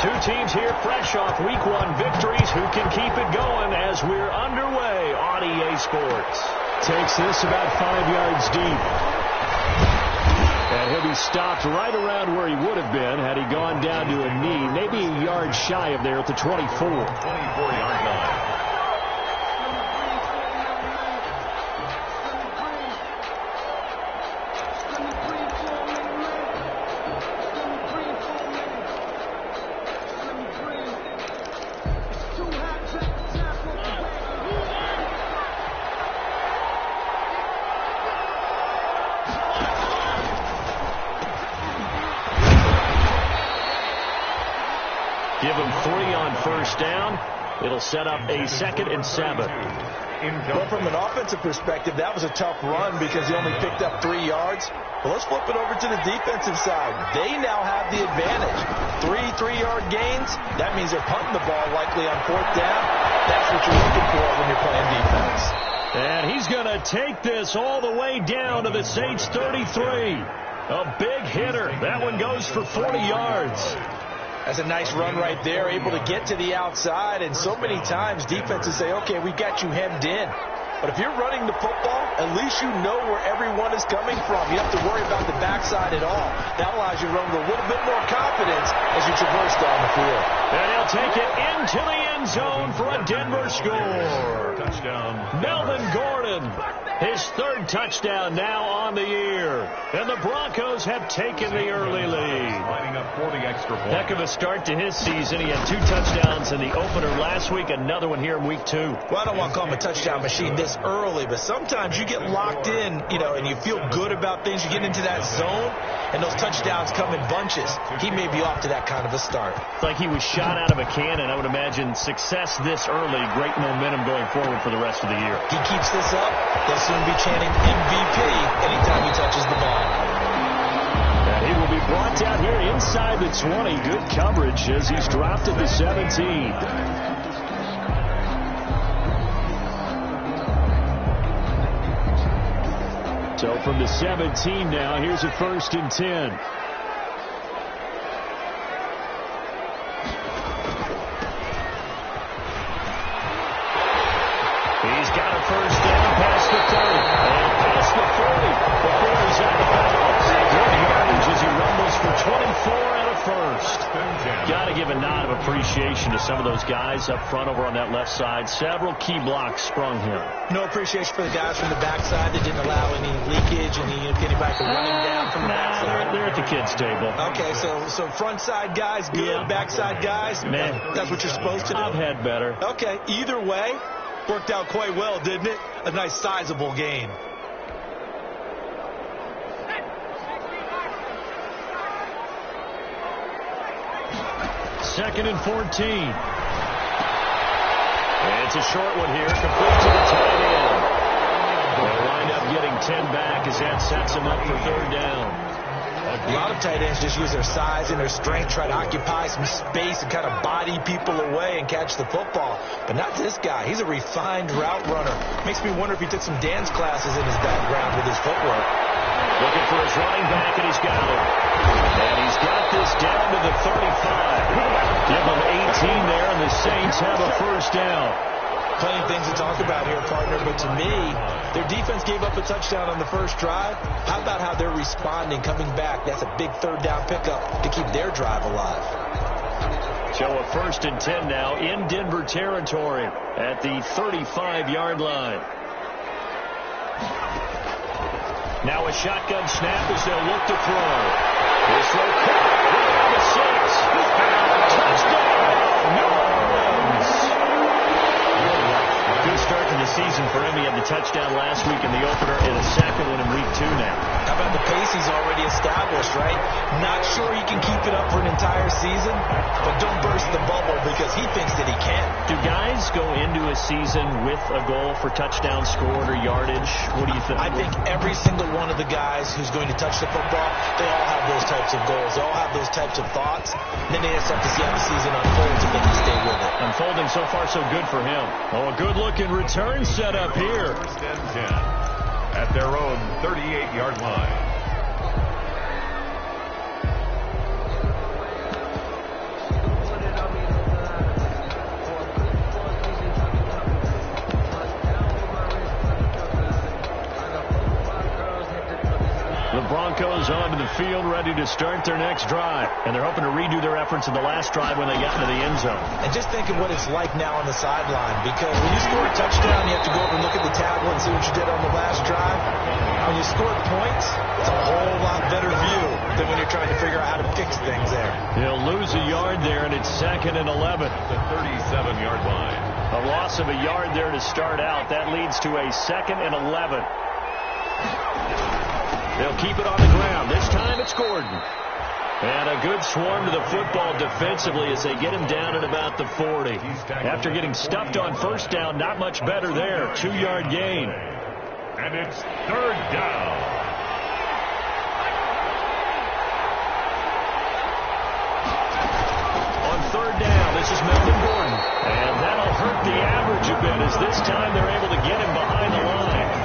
Two teams here fresh off Week 1 victories. Who can keep it going as we're underway on EA Sports? Takes this about 5 yards deep. And he'll be stopped right around where he would have been had he gone down to a knee, maybe a yard shy of there at the 24. 24-yard line. Give him 3 on first down. It'll set up a 2nd and 7. Well, from an offensive perspective, that was a tough run because he only picked up 3 yards. Well, let's flip it over to the defensive side. They now have the advantage. 3-3-yard gains. That means they're punting the ball likely on 4th down. That's what you're looking for when you're playing defense. And he's going to take this all the way down to the Saints' 33. A big hitter. That one goes for 40 yards. That's a nice run right there, able to get to the outside. And so many times defenses say, okay, we got you hemmed in. But if you're running the football, at least you know where everyone is coming from. You don't have to worry about the backside at all. That allows you to run with a little bit more confidence as you traverse down the field. And he'll take it into the end zone for a Denver score. Touchdown. Melvin Gordon, his 3rd touchdown now on the year. And the Broncos have taken the early lead. Lining up for the extra point. Heck of a start to his season. He had 2 touchdowns in the opener last week, another one here in week 2. Well, I don't want to call him a touchdown machine this early, but sometimes you get locked in, and you feel good about things. You get into that zone, and those touchdowns come in bunches. He may be off to that kind of a start. It's like he was shot out of a cannon. I would imagine success this early, great momentum going forward for the rest of the year. He keeps this up, they'll soon be chanting MVP anytime he touches the ball. And he will be brought down here inside the 20. Good coverage as he's dropped at the 17. So from the 17 now, here's a 1st and 10. He's got a 1st down past the 30 and past the 40 before he's out of bounds. Good yardage as he rumbles for 24 and a 1st. Got to give a nod of appreciation to some of those guys up front over on that left side. Several key blocks sprung here. No appreciation for the guys from the backside that didn't allow any leakage and getting back to running down from the backside. They're at the kids' table. Okay, so front side guys good, Yeah. backside guys, Man, that's what you're supposed to do? I've had better. Okay, either way, worked out quite well, didn't it? A nice sizable gain. Second and 14. And it's a short one here, complete to the tight end. They'll wind up getting 10 back as that sets him up for 3rd down. A lot of tight ends just use their size and their strength, try to occupy some space and kind of body people away and catch the football. But not this guy. He's a refined route runner. Makes me wonder if he took some dance classes in his background with his footwork. Looking for his running back, and he's got him. And he's got this down to the 35. Give him 18 there, and the Saints have a 1st down. Plenty of things to talk about here, partner, but to me, their defense gave up a touchdown on the first drive. How about how they're responding, coming back? That's a big 3rd down pickup to keep their drive alive. So a 1st and 10 now in Denver territory at the 35-yard line. Now a shotgun snap as they'll look to throw. This throw caught the 6. Touchdown, New Orleans. Good start to the season for him. He had the touchdown last week in the opener and a 2nd one in week 2 now. How about the pace he's already established, right? Not sure he can keep it up for an entire season, but don't burst the bubble because he thinks that he can. Do guys go into a season with a goal for touchdown scored or yardage? What do you think? I think every single one of the guys who's going to touch the football, they all have those types of goals. They all have those types of thoughts. Then they just have to see how the season unfolds if they can stay with it. Unfolding so far so good for him. Oh, a good-looking return set up here. 1st and 10 at their own 38-yard line. Broncos onto the field, ready to start their next drive. And they're hoping to redo their efforts in the last drive when they got into the end zone. And just think of what it's like now on the sideline, because when you score a touchdown, you have to go over and look at the table and see what you did on the last drive. When you score points, it's a whole lot better view than when you're trying to figure out how to fix things there. He'll lose a yard there, and it's 2nd and 11. The 37-yard line. A loss of a yard there to start out. That leads to a 2nd and 11. They'll keep it on the ground. This time it's Gordon. And a good swarm to the football defensively as they get him down at about the 40. After getting stuffed on first down, not much better there. 2-yard gain. And it's 3rd down. On 3rd down, this is Melvin Gordon. And that'll hurt the average a bit as this time they're able to get him behind the line.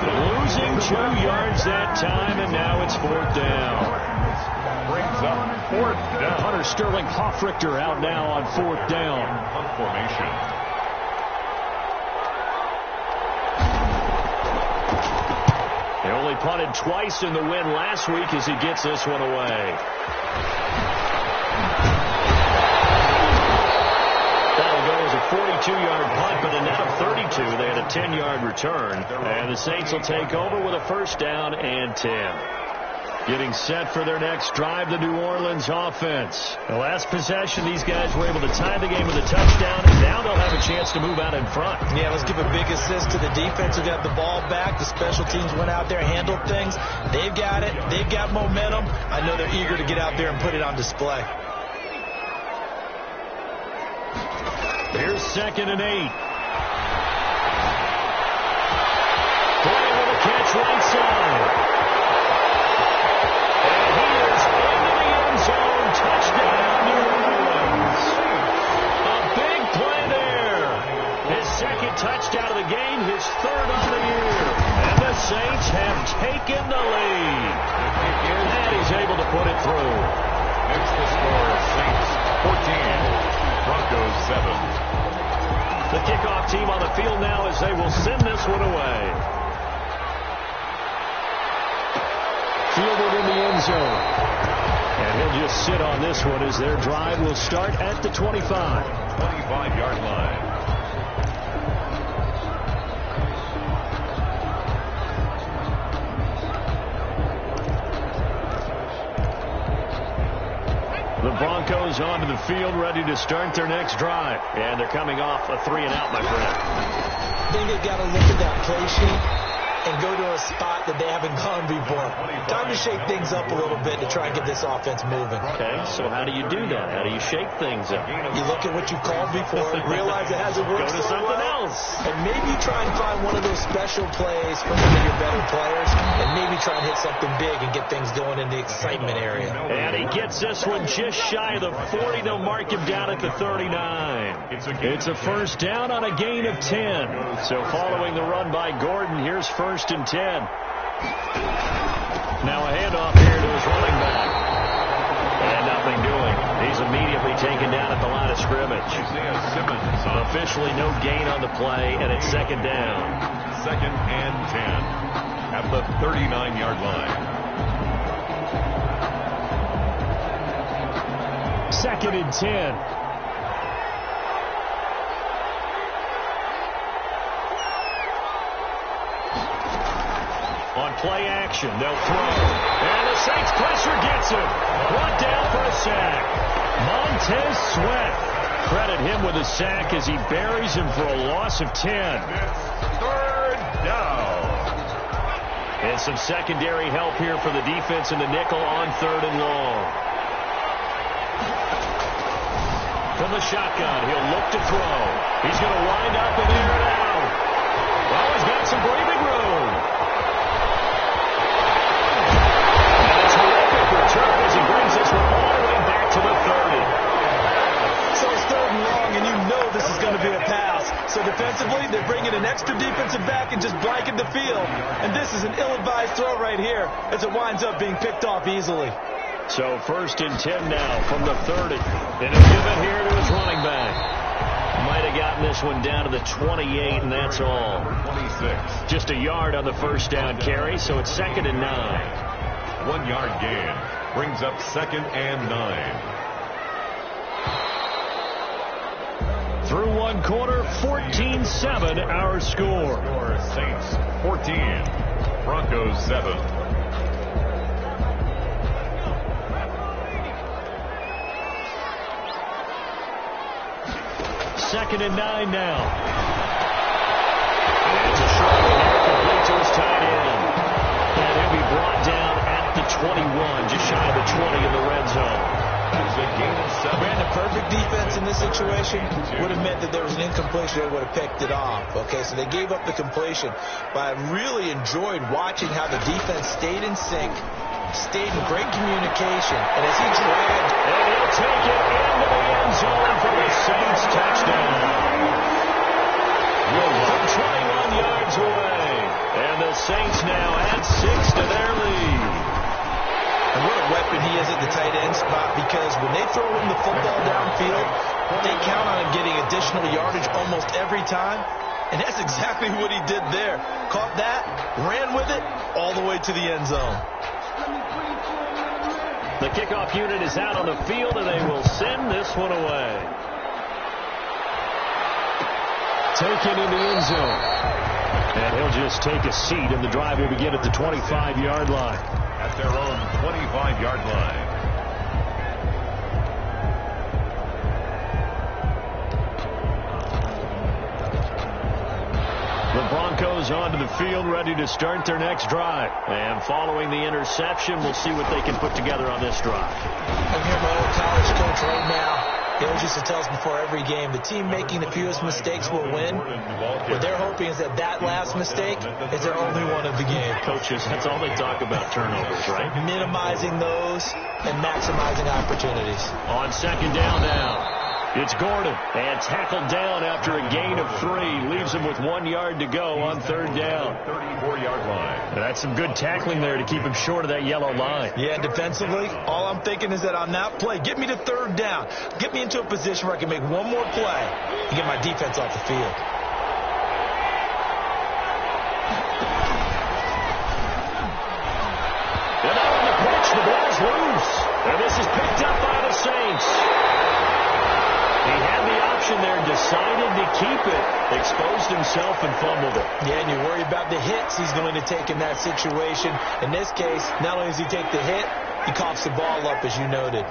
Losing 2 yards that time, and now it's 4th down. Brings up 4th down. Hunter Sterling Hoffrichter out now on 4th down. Punt formation. They only punted twice in the win last week as he gets this one away. That'll go as a 42-yard punt, but a net of 32. They had a 10-yard return. And the Saints will take over with a 1st down and 10. Getting set for their next drive, the New Orleans offense. The last possession, these guys were able to tie the game with a touchdown, and now they'll have a chance to move out in front. Yeah, let's give a big assist to the defense who got the ball back. The special teams went out there, handled things. They've got it. They've got momentum. I know they're eager to get out there and put it on display. Here's 2nd and 8. Bryant with a catch right side. Touchdown, New Orleans. A big play there. His 2nd touchdown of the game, his 3rd on the year. And the Saints have taken the lead. And he's able to put it through. Next the score, Saints 14, Broncos 7. The kickoff team on the field now as they will send this one away. Fielded in the end zone. And he'll just sit on this one as their drive will start at the 25. 25-yard line. The Broncos onto the field, ready to start their next drive. And they're coming off a 3-and-out, my friend. I think they've got to look at that play sheet and go to a spot that they haven't gone before. Time to shake things up a little bit to try and get this offense moving. Okay, so how do you do that? How do you shake things up? You look at what you called before, realize it hasn't worked. Go to something else. And maybe try and find one of those special plays from one of your better players, and maybe try and hit something big and get things going in the excitement area. And he gets this one just shy of the 40. They'll mark him down at the 39. It's a 1st down on a gain of 10. So following the run by Gordon, here's 1st and 10. Now a handoff here to his running back. And nothing doing. He's immediately taken down at the line of scrimmage. Officially no gain on the play, and it's 2nd down. 2nd and 10 at the 39-yard line. 2nd and 10. On play action, they'll throw. And the Saints pressure gets him. Brought down for a sack. Montez Sweat. Credit him with a sack as he buries him for a loss of 10. 3rd down. And some secondary help here for the defense in the nickel on 3rd and long. From the shotgun, he'll look to throw. He's going to wind up and air it out. Well, he's got some breathing room. As he brings this one all the way back to the 30. So it's 3rd and long, and you know this is going to be a pass. So defensively, they're bringing an extra defensive back and just blanket the field. And this is an ill-advised throw right here as it winds up being picked off easily. So 1st and 10 now from the 30. And he'll give it here to his running back. Might have gotten this one down to the 28, and that's all. 26. Just a yard on the 1st down carry, so it's 2nd and 9. 1-yard gain. Brings up 2nd and 9. Through one quarter, 14-7 our score. Saints 14, Broncos 7. Second and 9 now. It's a short one here, complete to his tight end. And he'll be brought down at the 21, just shy of the 20 in the red zone. That's a gain of 7. Brandon, perfect defense in this situation would have meant that there was an incompletion. They would have picked it off. Okay, so they gave up the completion. But I really enjoyed watching how the defense stayed in sync, stayed in great communication. And as he dragged... And he'll take it into the end zone for the Saints touchdown. From 21 yards away. And the Saints now add 6 to their lead. And what a weapon he is at the tight end spot, because when they throw him the football downfield, they count on him getting additional yardage almost every time. And that's exactly what he did there. Caught that, ran with it, all the way to the end zone. The kickoff unit is out on the field, and they will send this one away. Taken in the end zone. And he'll just take a seat, and the drive will begin at the 25-yard line. At their own 25-yard line. The Broncos onto the field, ready to start their next drive. And following the interception, we'll see what they can put together on this drive. I'm here, my old college coach right now. He always used to tell us before every game, the team making the fewest mistakes will win. What they're hoping is that that last mistake is their only one of the game. Coaches, that's all they talk about, turnovers, right? Minimizing those and maximizing opportunities. On second down now. It's Gordon, and tackled down after a gain of 3. Leaves him with 1 yard to go on third down. 34-yard line. That's some good tackling there to keep him short of that yellow line. Yeah, defensively, all I'm thinking is that on that play, get me to third down. Get me into a position where I can make one more play and get my defense off the field. And now on the pitch, the ball's loose. And this is picked up by the Saints. He had the option there, decided to keep it, exposed himself and fumbled it. Yeah, and you worry about the hits he's going to take in that situation. In this case, not only does he take the hit, he coughs the ball up, as you noted.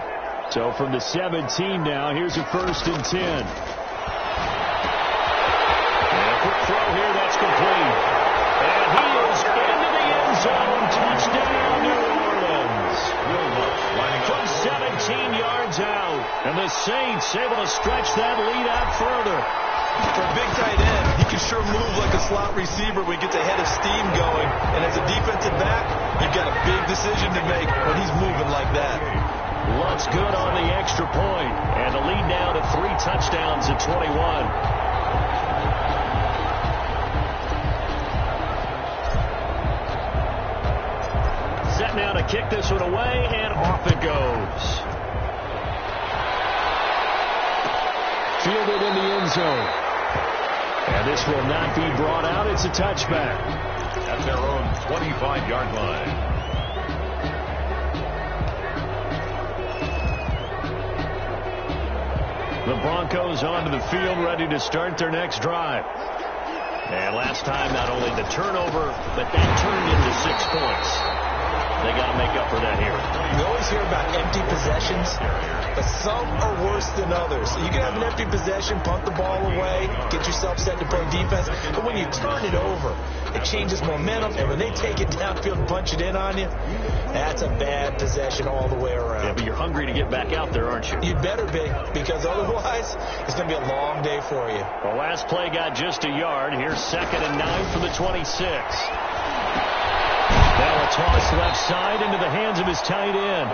So from the 17 now, here's a 1st and 10. And a quick throw here, that's complete. And he is into the end zone. Touchdown, New Orleans. From 17 yards out. And the Saints able to stretch that lead out further. For a big tight end, he can sure move like a slot receiver when he gets a head of steam going. And as a defensive back, you've got a big decision to make when he's moving like that. Looks good on the extra point. And the lead now to 3 touchdowns at 21. Set now to kick this one away, and off it goes. Fielded in the end zone. And this will not be brought out. It's a touchback. At their own 25-yard line. The Broncos onto the field, ready to start their next drive. And last time, not only the turnover, but that turned into 6 points. They got to make up for that here. You always hear about empty possessions, but some are worse than others. So you can have an empty possession, punt the ball away, get yourself set to play defense. But when you turn it over, it changes momentum. And when they take it downfield and punch it in on you, that's a bad possession all the way around. Yeah, but you're hungry to get back out there, aren't you? You'd better be, because otherwise it's going to be a long day for you. The last play got just a yard. Here's 2nd and 9 from the 26. Now a toss left side into the hands of his tight end.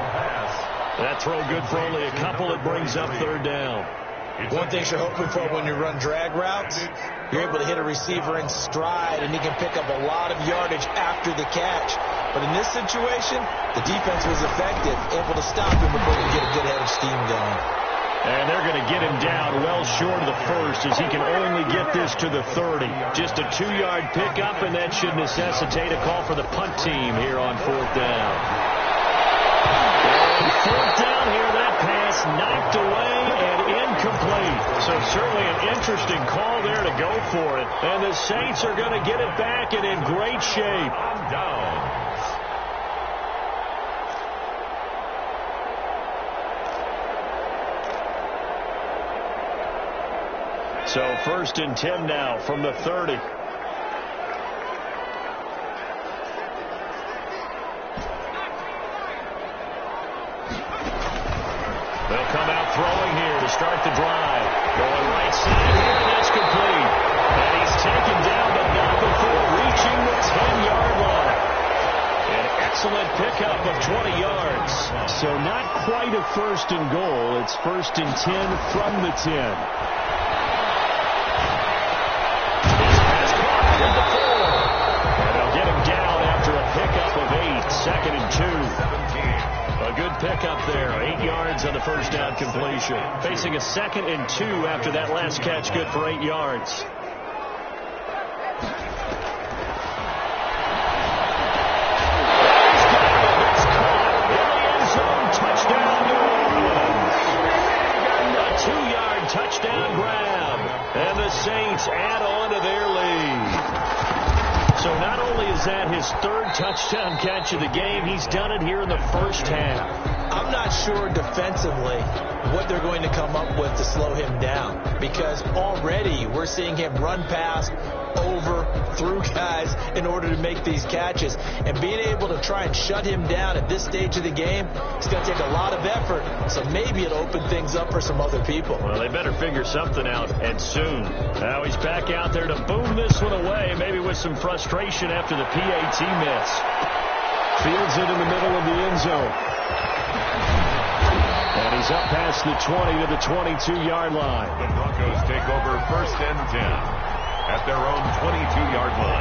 That throw good for only a couple. It brings up third down. One thing you're hoping for when you run drag routes, you're able to hit a receiver in stride, and he can pick up a lot of yardage after the catch. But in this situation, the defense was effective, able to stop him before he could get a good head of steam going. And they're going to get him down well short of the first, as he can only get this to the 30. Just a 2-yard pickup, and that should necessitate a call for the punt team here on 4th down. Interesting call there to go for it. And the Saints are going to get it back and in great shape. Down. So 1st and 10 now from the 30. They'll come out throwing here to start the drive. Going right side here, and that's complete. And he's taken down, but not before reaching the 10-yard line. An excellent pickup of 20 yards. So not quite a 1st and goal. It's 1st and 10 from the 10. Pickup of 8, 2nd and 2. A good pickup there, 8 yards on the first down completion. Facing a 2nd and 2 after that last catch, good for 8 yards. He's got it. It's caught in the end zone. Touchdown, New Orleans. A 2-yard touchdown grab. And the Saints add on to their lead. So not only is that his 3rd touchdown catch of the game, he's done it here in the first half. I'm not sure defensively what they're going to come up with to slow him down, because already we're seeing him run past, over, through guys in order to make these catches. And being able to try and shut him down at this stage of the game, it's going to take a lot of effort. So maybe it'll open things up for some other people. Well, they better figure something out, and soon. Now he's back out there to boom this one away, maybe with some frustration after the PAT miss. Fields it in the middle of the end zone. And he's up past the 20 to the 22-yard line. The Broncos take over 1st and 10 at their own 22-yard line.